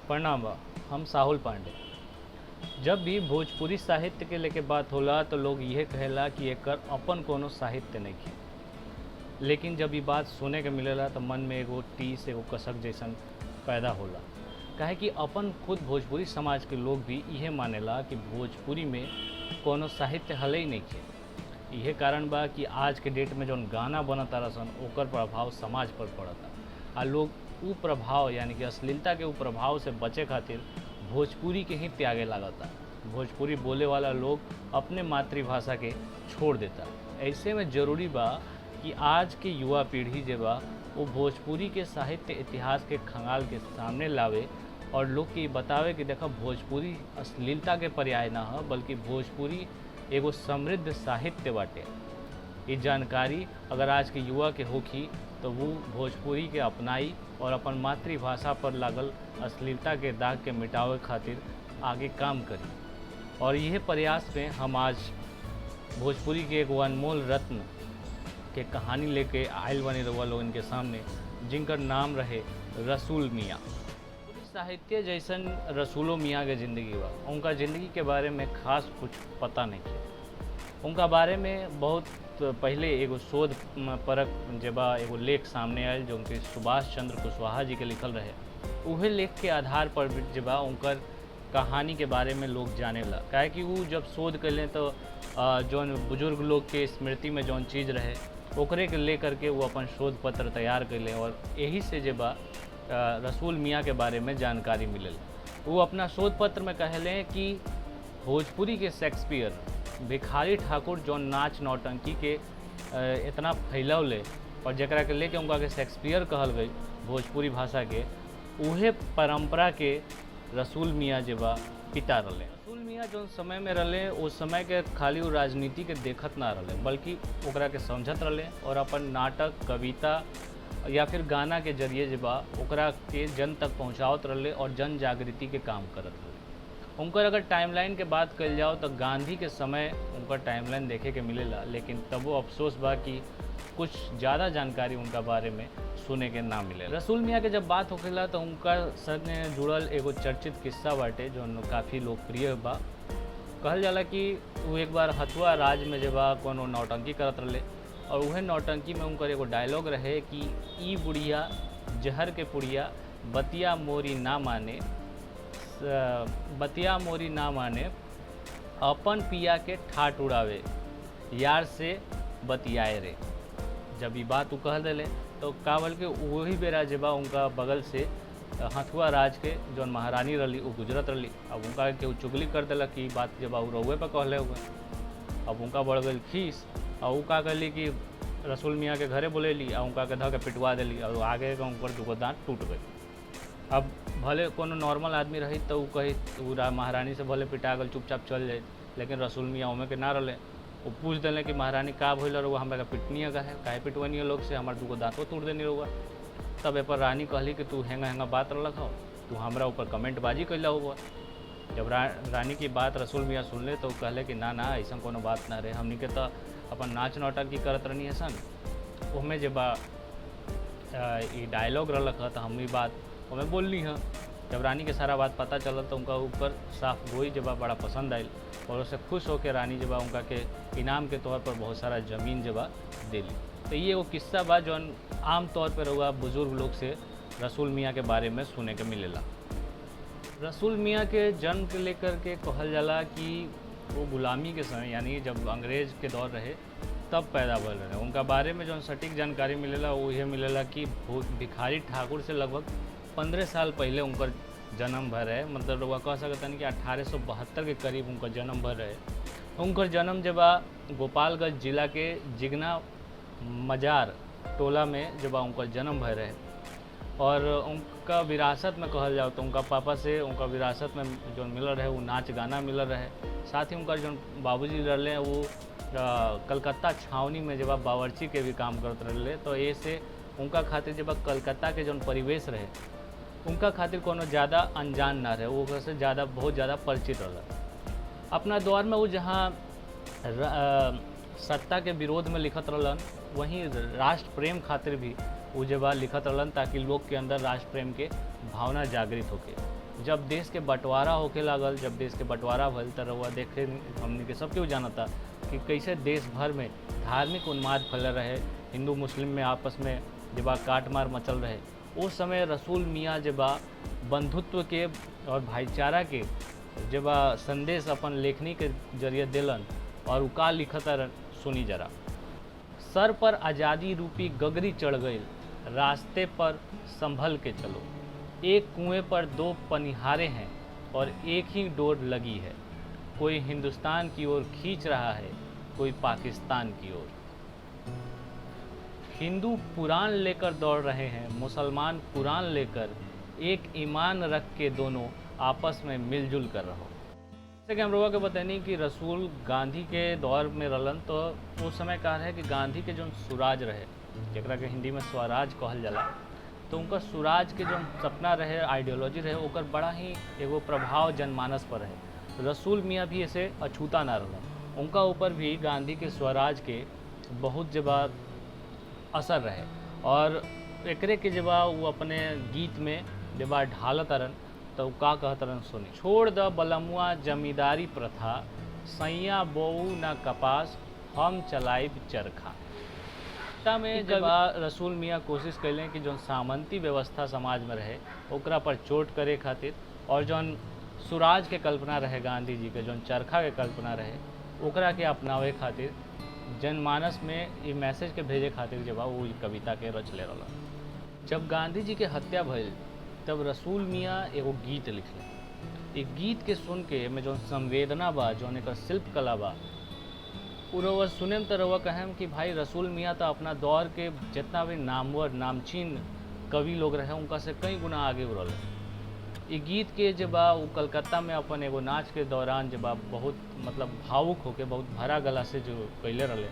प्रणाम बा। हम साहुल पांडे। जब भी भोजपुरी साहित्य के लेके बात होला तो लोग यह कहेला कि एकर अपन कोनो साहित्य नहीं। लेकिन जब ये बात सुने के मिलेला तो मन में एगो टीस एगो कसक जैसन पैदा होला। काहे कि अपन खुद भोजपुरी समाज के लोग भी यह मानेला कि भोजपुरी में कोनो साहित्य हले ही नहीं है। यह कारण बा कि आज के डेट में जौन गाना बनता रसन ओकर प्रभाव समाज पर पड़ता आ लोग उ प्रभाव यानी कि अश्लीलता के उ प्रभाव से बचे खातिर भोजपुरी के ही त्यागे लागता। भोजपुरी बोले वाला लोग अपने मातृभाषा के छोड़ देता। ऐसे में ज़रूरी बा कि आज के युवा पीढ़ी जे बा वो भोजपुरी के साहित्य इतिहास के खंगाल के सामने लावे और लोग के बतावे कि देखा भोजपुरी अश्लीलता के पर्याय ना हो बल्कि भोजपुरी एगो समृद्ध साहित्य बाटे। ये जानकारी अगर आज के युवा के होखी तो वो भोजपुरी के अपनाई और अपन मातृभाषा पर लागल अश्लीलता के दाग के मिटावे खातिर आगे काम करी। और यह प्रयास में हम आज भोजपुरी के एक अनमोल रत्न के कहानी लेके आयल बने रहुआ लोग इनके सामने, जिनका नाम रहे रसूल मियाँ। पूरी साहित्य जैसन रसूलो मियाँ के ज़िंदगी बा। उनका ज़िंदगी के बारे में खास कुछ पता नहीं है। उनका बारे में बहुत पहले एगो शोध परक जबा एगो लेख सामने आयल जो उनके सुभाष चंद्र कुशवाहा जी के लिखल रहे। उहे लेख के आधार पर जबा उनकर कहानी के बारे में लोग जानेला। काहे कि वो जब शोध कैलें तो जौन बुजुर्ग लोग के स्मृति में जौन चीज़ रहे ओकरे के ले करके वो अपन शोध पत्र तैयार कैले और यही से जबा रसूल मियाँ के बारे में जानकारी मिलल। वो अपना शोध पत्र में कहले कि भोजपुरी के शेक्सपियर भिखारी ठाकुर जौन नाच नौटंकी के इतना फैलौले और जकरा के लेके उनका के शेक्सपियर कहल गई भोजपुरी भाषा के, उहे परंपरा के रसूल मियाँ जबा पिता रहे। रसूल मियाँ जौन समय में रहे उस समय के खाली वो राजनीति के देखत ना रहे बल्कि ओकरा के समझत रहे और अपन नाटक कविता या फिर गाना के जरिए जबा ओकरा के जन तक पहुँचावत रहे और जन जागृति के काम करत रहे। उनकर अगर टाइमलाइन के बात कल जाओ तो गांधी के समय उनका टाइमलाइन देखे के मिलेला, लेकिन तब वो अफसोस बा कि कुछ ज़्यादा जानकारी उनका बारे में सुने के ना मिले। रसूल मियाँ के जब बात होखेला तो उनका संगे जुड़ल एगो चर्चित किस्सा बाटे जो काफ़ी लोकप्रिय बा। कहल जाला कि वो एक बार हथुआ राज में जब कोनो नौटंकी करत रहे और वह नौटंकी में उनकर एगो डायलॉग रहे कि ई बुढ़िया जहर के पुड़िया बतिया मोरी ना माने, बतिया मोरी ना माने अपन पिया के ठाट उड़ावे यार से बतियाए रे। जब ये बात वो कह दिले तो कावल के वही बेरा जबा उनका बगल से हथुआ राज के जौन महारानी रही वो गुजरत रही। अब उनका के चुगली कर दिला कि बात जब वो रउए पर कहले हुए। अब उनका बढ़ गई खीस और वो का कहली कि रसूल मियाँ के घरे बोलेली और उनका के धऽ के पिटवा दिली और आगे का उनकर दुगो दांत टूट गई। अब भले कोनो नॉर्मल आदमी रही तो वो कही वो महारानी से भले पिटा गल चुपचाप चल जाए, लेकिन रसूल मियाँ उमें के ना रहे। वो पूछ दिले कि महारानी का भइल रहुआ, हमरा पिटनी काहे पिटवनी लोग से, हमारे दूगो दांतों तोड़ देनी रहुआ। तब ए पर रानी कहली कि तू हेंगा हेंगा बात रख हो, तू हमरा ऊपर कमेंटबाजी कैला हुआ। जब रानी की बात रसूल मियाँ सुन ले तो कहले कि ना ना ऐसा कोनो बात ना रहे, हमनी के तो अपन नाच नौटंकी करत रहनी है सन। उसमें जब ये डायलॉग रख तो हम बात हमें बोलनी है। जब रानी के सारा बात पता चलल तो उनका ऊपर साफ गोई जब बड़ा पसंद आयल और उससे खुश होकर रानी जब उनका के इनाम के तौर पर बहुत सारा ज़मीन जब दिली। तो ये वो किस्सा बा जौन आम तौर पर रहुआ बुज़ुर्ग लोग से रसूल मियाँ के बारे में सुने के मिलेला। रसूल मियाँ के जन्म के लेकर के कहल जाला कि वो गुलामी के समय यानी जब अंग्रेज़ के दौर रहे तब पैदा भल रहे। उनका बारे में जो सटीक जानकारी मिलेला वो ये मिलेला कि भिखारी ठाकुर से लगभग 15 साल पहले उनकर जन्म भर है। मतलब वह कह सकते हैं कि 1872 के करीब उनका जन्म भर है। उनकर जन्म जब गोपालगंज जिला के जिगना मजार टोला में जब उनका जन्म भर है और उनका विरासत में कहल जाओ तो उनका पापा से उनका विरासत में जो मिलल रहे वो नाच गाना मिलल रहे। साथ ही उनका जो बाबूजी रहे वो कलकत्ता छावनी में जब बावर्ची के भी काम करते रहे। तो ये से उनका खातिर जब कलकत्ता के जो परिवेश रहे उनका खातिर कोनो ज़्यादा अनजान ना रहे, वो से ज़्यादा बहुत ज़्यादा परिचित रहा। अपना दौर में वो जहाँ सत्ता के विरोध में लिखत रहलन वहीं राष्ट्र प्रेम खातिर भी वो जब लिखत रहलन ताकि लोग के अंदर राष्ट्र प्रेम के भावना जागृत होके। जब देश के बंटवारा होके लागल, जब देश के बंटवारा भइल त रउआ देखे हमनी के सब केहू जानता कि कैसे देश भर में धार्मिक उन्माद फैलल रहे, हिंदू मुस्लिम में आपस में जब काट मार मचल रहे। उस समय रसूल मियाँ जब बंधुत्व के और भाईचारा के जब संदेश अपन लेखनी के जरिए दिलन और उका लिखत सुनी जरा। सर पर आज़ादी रूपी गगरी चढ़ गई, रास्ते पर संभल के चलो। एक कुएं पर दो पनिहारे हैं और एक ही डोर लगी है। कोई हिंदुस्तान की ओर खींच रहा है, कोई पाकिस्तान की ओर। हिंदू पुराण लेकर दौड़ रहे हैं, मुसलमान कुरान लेकर। एक ईमान रख के दोनों आपस में मिलजुल कर रहो। जैसे कि हम लोगों के बतानी कि रसूल गांधी के दौर में रहलन, तो उस समय कहा है कि गांधी के जो सुराज रहे, जरा के हिंदी में स्वराज कहल जाला, तो उनका सुराज के जो सपना रहे, आइडियोलॉजी रहे, ओकर बड़ा ही एगो प्रभाव जनमानस पर है। रसूल मियाँ भी ऐसे अछूता ना रहलन, उनका ऊपर भी गांधी के स्वराज के बहुत जब असर रहे। और एकरे के जब वो अपने गीत में जब ढालत रन तो का कहत रन सुनी। छोड़ द बलमुआ जमींदारी प्रथा, सैया बोऊ न कपास, हम चलाइब चरखा। में जब रसूल मियाँ कोशिश कैलें कि जो सामंती व्यवस्था समाज में रहे ओकरा पर चोट करे खातिर, और जौन सुराज के कल्पना रहे गांधी जी के, जौन चरखा के कल्पना रहे ओकरा के अपनावे खातिर जनमानस में ये मैसेज के भेजे खातिर जब वो कविता के रच ले रहा। जब गांधी जी के हत्या भइल तब रसूल मियाँ एगो गीत लिखले। एक गीत के सुन के में जौन संवेदना बा, जौन एक शिल्पकला बा, रउआ सुने में तो रउआ कहें कि भाई रसूल मियाँ तो अपना दौर के जितना भी नामवर नामचीन कवि लोग रहे उनका से कई गुना आगे उड़ल। ये गीत के जब वो कलकत्ता में अपन एगो नाच के दौरान जब बहुत मतलब भावुक होके बहुत भरा गला से जो कैले रहे।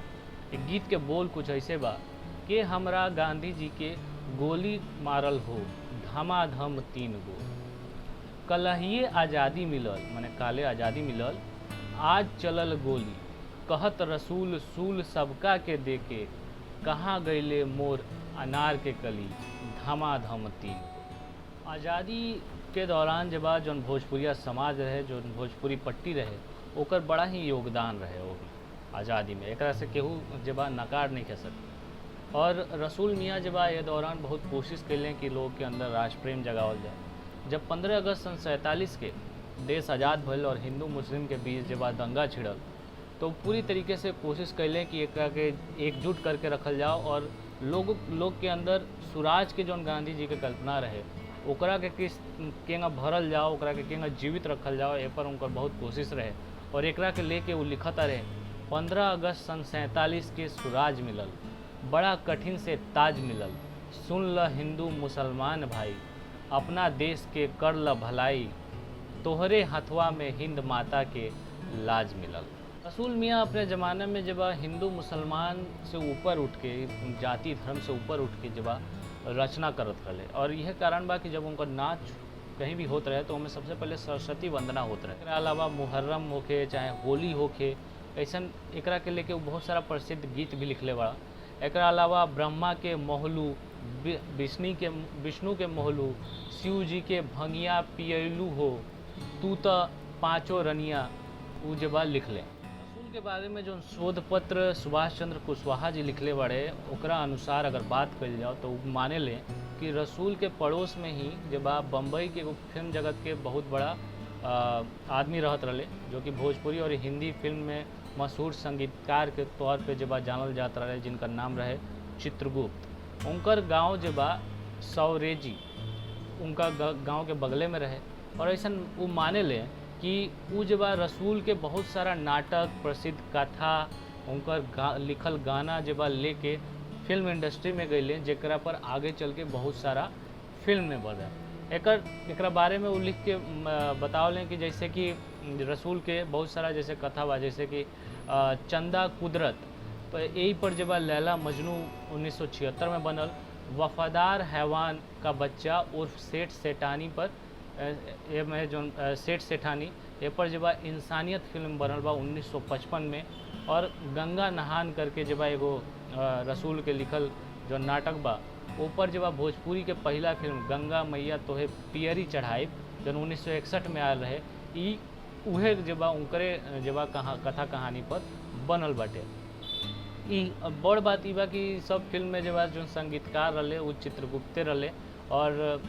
एक गीत के बोल कुछ ऐसे बा कि हमरा गांधी जी के गोली मारल हो, धमाधम 3 गो। कलहिए आज़ादी मिलल, माने काले आज़ादी मिलल, आज चलल गोली। कहत रसूल सूल सबका के देके, कहाँ गईले मोर अनार के कली, धमाधम 3 गो। आज़ादी के दौरान जब जौन भोजपुरिया समाज रहे, जो भोजपुरी पट्टी रहे, ओकर बड़ा ही योगदान रहे वो आज़ादी में। एक से केहू जब नकार नहीं कह सकते। और रसूल मियाँ जब ये दौरान बहुत कोशिश कैलें कि लोग के अंदर राष्ट्र प्रेम जगावल जाए। जब 15 अगस्त सन 47 के देश आज़ाद भइल और हिंदू मुस्लिम के बीच जब दंगा छिड़ल, तो पूरी तरीके से कोशिश कैलें कि एक के एकजुट करके रखल जाओ और लोग के अंदर सुराज के जौन गांधी जी के कल्पना रहे ओकरा के किस केंगा भरल जाओ, ओकरा के केंगा जीवित रखल जाओ, ए पर उनकर बहुत कोशिश रहे। और एकरा के लेके वो लिखता रहे, 15 अगस्त सन 47 के सुराज मिलल, बड़ा कठिन से ताज मिलल। सुन ल हिंदू मुसलमान भाई, अपना देश के कर ल भलाई, तोहरे हथवा में हिंद माता के लाज मिलल। रसूल मियाँ अपने ज़माने में जब हिंदू मुसलमान से ऊपर उठ के, जाति धर्म से ऊपर उठ के जब रचना करत रहे। और यह कारण बा कि जब उनका नाच कहीं भी होत रहे तो उनमें सबसे पहले सरस्वती वंदना होत रहे। एकरा अलावा मुहर्रम होके चाहे होली होके, ऐसा एकरा के लेके बहुत सारा प्रसिद्ध गीत भी लिखले बड़ा। एकरा अलावा ब्रह्मा के मोहलू, विष्णु के मोहलू, शिव जी के भंगिया पियलू हो, तू तो पाँचों रनिया, उ जब लिख ले। रसूल के बारे में जो शोध पत्र सुभाष चंद्र कुशवाहा जी लिखले बड़े, ओकरा अनुसार अगर बात कल जाओ तो माने लें कि रसूल के पड़ोस में ही जब बम्बई के फिल्म जगत के बहुत बड़ा आदमी रहत रहे, जो कि भोजपुरी और हिंदी फिल्म में मशहूर संगीतकार के तौर पे जब जानल जात रहे, जिनका नाम रहे चित्रगुप्त। उनकर गांव जब सौरेजी उनका गांव के बगले में रहे। और ऐसा वो माने ले कि वो जब रसूल के बहुत सारा नाटक, प्रसिद्ध कथा, उनकर लिखल गाना जब लेके फिल्म इंडस्ट्री में गए, जरा पर आगे चल के बहुत सारा फिल्म में बढ़े। एकरा बारे में वो लिख के बतावलें कि जैसे कि रसूल के बहुत सारा जैसे कथा बा, जैसे कि चंदा कुदरत पर यही पर जब लैला मजनू 1976 में बनल, वफादार हैवान का बच्चा उर्फ सेठ सेठानी पर ये में जो सेठ सेठानी ये पर जब इंसानियत फिल्म बनल बा 1955 में। और गंगा नहान करके जब एगो रसूल के लिखल जो नाटक बा ऊपर जब भोजपुरी के पहला फिल्म गंगा मैया तोहे पियरी चढ़ाई जन 1961 में आयल रहे, ई उहे जब उनकरे जब कथा कहानी पर बनल बाटे। ई बड़ बात ई बा कि सब फिल्म में जब जो संगीतकार रहे वो चित्रगुप्ते रहे, और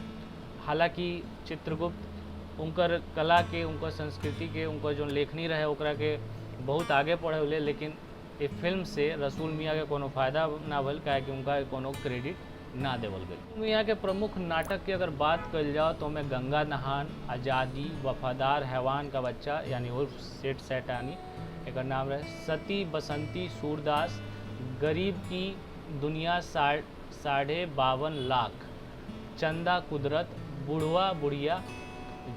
हालांकि चित्रगुप्त उनकर कला के, उनकर संस्कृति के, उनकर जो लेखनी रहे ओकरा के बहुत आगे पढ़े हुए, लेकिन ये फिल्म से रसूल मियाँ के कोनो फायदा ना भल, काहे कि उनका कोनो क्रेडिट ना देवल गई। मियाँ के प्रमुख नाटक की अगर बात कल जाओ तो मैं गंगा नहान, आज़ादी, वफादार हैवान का बच्चा यानी उर्फ सेठ सैतानी एक नाम रहे, सती बसंती, सूरदास, गरीब की दुनिया 52.5 लाख, चंदा कुदरत, बुढ़वा बुढ़िया,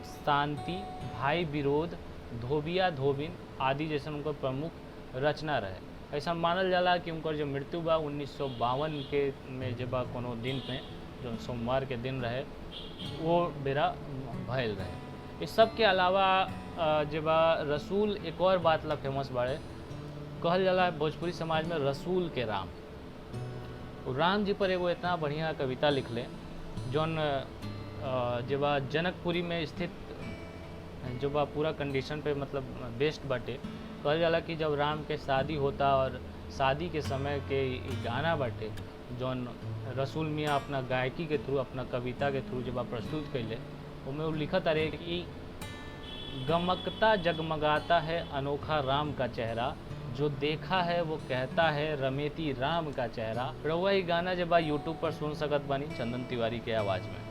शांति, भाई विरोध, धोबिया धोबिन आदि जैसे उनकर प्रमुख रचना रहे। ऐसा मानल जाला कि उनकर जो मृत्यु बा 1952 के में जब कोनो दिन में जो सोमवार के दिन रहे वो बेरा भयल रहे। इस सब के अलावा जब रसूल एक और बात ला फेमस बाड़े, कहल जाला भोजपुरी समाज में रसूल के राम। राम जी पर एगो इतना बढ़िया कविता लिखले जौन जब जनकपुरी में स्थित जो बा पूरा कंडीशन पे मतलब बेस्ट बाटे। कहल जाला कि जब राम के शादी होता और शादी के समय के गाना बाटे जौन रसूल मियाँ अपना गायकी के थ्रू, अपना कविता के थ्रू जब प्रस्तुत कैले, उनमें वो लिखत रहे कि गमकता जगमगाता है अनोखा राम का चेहरा, जो देखा है वो कहता है रमेती राम का चेहरा। रउआ ही गाना जब यूट्यूब पर सुन सकत बानी चंदन तिवारी के आवाज़ में।